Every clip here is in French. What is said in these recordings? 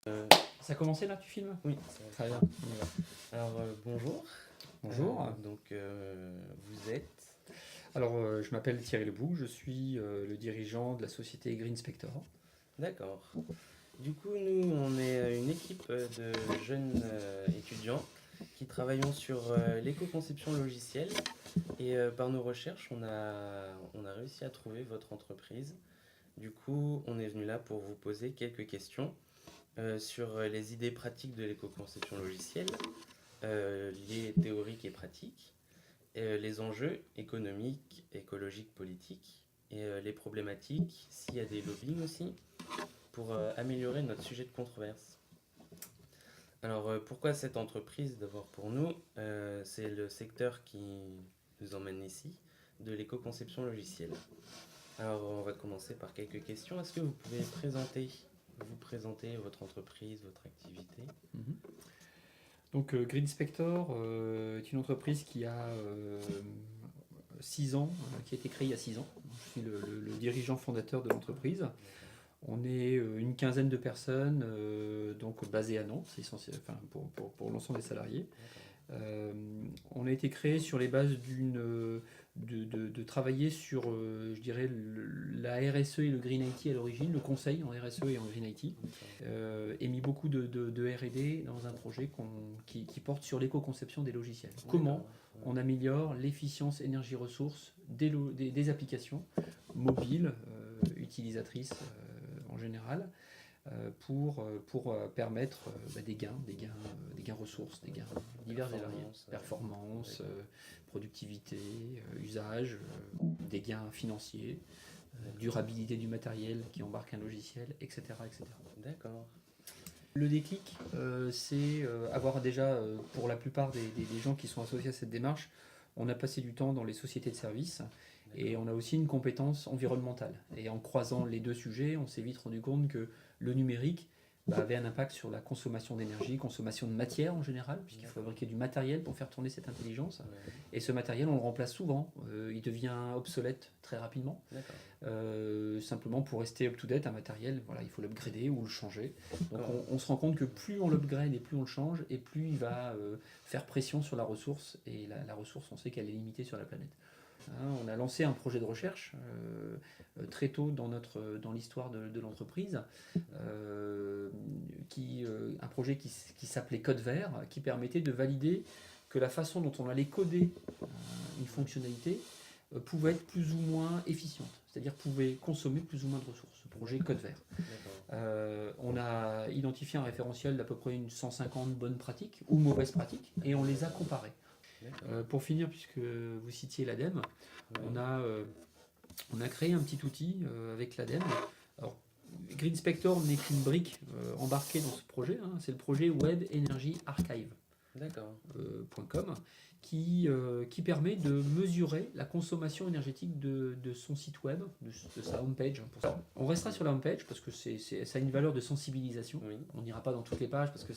Ça a commencé là, tu filmes? Oui, Très bien, on y va. alors bonjour. Bonjour. Vous êtes. Alors, je m'appelle Thierry Lebouc, je suis le dirigeant de la société Green Spector. D'accord. Du coup, nous, on est une équipe de jeunes étudiants qui travaillons sur l'éco-conception logicielle. Et par nos recherches, on a réussi à trouver votre entreprise. Du coup, on est venu là pour vous poser quelques questions sur les idées pratiques de l'éco-conception logicielle, les théoriques et pratiques, les enjeux économiques, écologiques, politiques, et les problématiques, s'il y a des lobbying aussi, pour améliorer notre sujet de controverse. Alors pourquoi cette entreprise? D'abord pour nous, c'est le secteur qui nous emmène ici, de l'éco-conception logicielle. Alors on va commencer par quelques questions. Est-ce que vous pouvez vous présenter votre entreprise, votre activité? Mhm. Donc, Green Spector est une entreprise qui a 6 ans, qui a été créée il y a 6 ans. Je suis le dirigeant fondateur de l'entreprise. On est une quinzaine de personnes, donc basées à Nantes, enfin, pour l'ensemble des salariés. Euh, on a été créé sur les bases de travailler sur, je dirais, la RSE et le Green IT à l'origine, le conseil en RSE et en Green IT, et mis beaucoup de R&D dans un projet qui porte sur l'éco-conception des logiciels. Comment on améliore l'efficience énergie-ressources des applications mobiles, utilisatrices en général, pour permettre des gains ressources, des gains divers et variés, performance, productivité, usage, des gains financiers, durabilité du matériel qui embarque un logiciel, etc. etc. D'accord. Le déclic, c'est avoir déjà, pour la plupart des gens qui sont associés à cette démarche, on a passé du temps dans les sociétés de services et on a aussi une compétence environnementale. Et en croisant les deux sujets, on s'est vite rendu compte que le numérique avait un impact sur la consommation d'énergie, consommation de matière en général, puisqu'il faut fabriquer du matériel pour faire tourner cette intelligence. Et ce matériel, on le remplace souvent, il devient obsolète très rapidement. Simplement pour rester up-to-date, un matériel, voilà, il faut l'upgrader ou le changer. Donc on se rend compte que plus on l'upgrade et plus on le change, et plus il va faire pression sur la ressource, et la ressource, on sait qu'elle est limitée sur la planète. On a lancé un projet de recherche très tôt dans l'histoire de l'entreprise, un projet qui s'appelait Code Vert, qui permettait de valider que la façon dont on allait coder une fonctionnalité pouvait être plus ou moins efficiente, c'est-à-dire pouvait consommer plus ou moins de ressources. Ce projet Code Vert. On a identifié un référentiel d'à peu près 150 bonnes pratiques ou mauvaises pratiques et on les a comparées. Pour finir, puisque vous citiez l'ADEME, on a créé un petit outil avec l'ADEME. Alors, Green Spector n'est qu'une brique embarquée dans ce projet, hein, c'est le projet Web Energy Archive. .com qui permet de mesurer la consommation énergétique de son site web, de sa homepage. Pour ça. On restera sur la homepage parce que ça a une valeur de sensibilisation. Oui. On n'ira pas dans toutes les pages parce que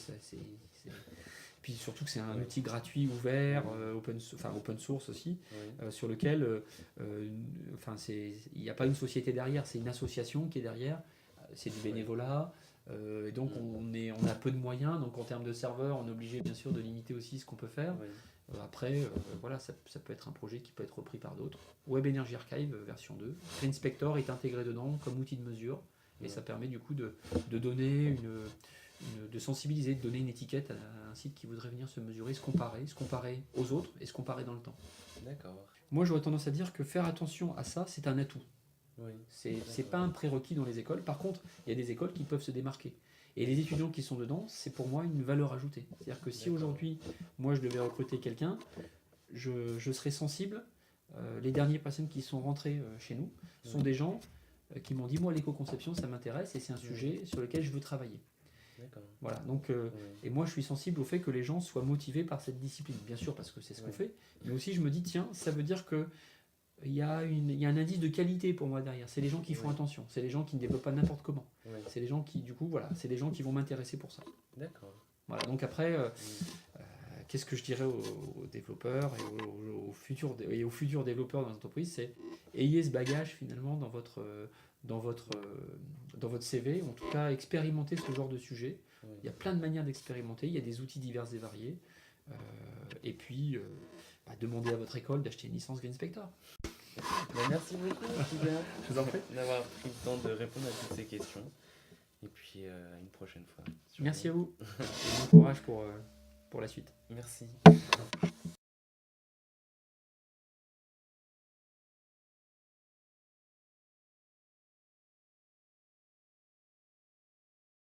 puis surtout que c'est un outil gratuit, ouvert, open source aussi, sur lequel il n'y a pas une société derrière, c'est une association qui est derrière, c'est du bénévolat. Et donc on a peu de moyens, donc en termes de serveurs, on est obligé bien sûr de limiter aussi ce qu'on peut faire. Après, voilà, ça peut être un projet qui peut être repris par d'autres. Web Energy Archive version 2. Green Spector est intégré dedans comme outil de mesure, et ça permet du coup de donner de sensibiliser, de donner une étiquette à un site qui voudrait venir se mesurer, se comparer aux autres et se comparer dans le temps. D'accord. Moi j'aurais tendance à dire que faire attention à ça, c'est un atout. C'est pas un prérequis dans les écoles. Par contre, il y a des écoles qui peuvent se démarquer. Et les étudiants qui sont dedans, c'est pour moi une valeur ajoutée. C'est-à-dire que si aujourd'hui, moi je devais recruter quelqu'un, je serais sensible. Les dernières personnes qui sont rentrées chez nous sont des gens qui m'ont dit, moi l'éco-conception ça m'intéresse et c'est un sujet sur lequel je veux travailler. Voilà, donc, et moi je suis sensible au fait que les gens soient motivés par cette discipline, bien sûr parce que c'est ce qu'on fait, mais aussi je me dis, tiens, ça veut dire que il y a un indice de qualité pour moi derrière. C'est les gens qui font attention. C'est les gens qui ne développent pas n'importe comment. C'est les gens qui, du coup, voilà, c'est les gens qui vont m'intéresser pour ça. D'accord. Voilà, donc après, qu'est-ce que je dirais aux développeurs et aux futurs développeurs dans l'entreprise, c'est ayez ce bagage finalement dans dans votre CV, en tout cas expérimenter ce genre de sujet. Oui. Il y a plein de manières d'expérimenter, il y a des outils divers et variés. Et puis, demandez à votre école d'acheter une licence Green Spector. Merci beaucoup, Sylvain, Je vous en prie. d'avoir pris le temps de répondre à toutes ces questions. Et puis à une prochaine fois. Merci à vous. Et bon courage pour la suite. Merci.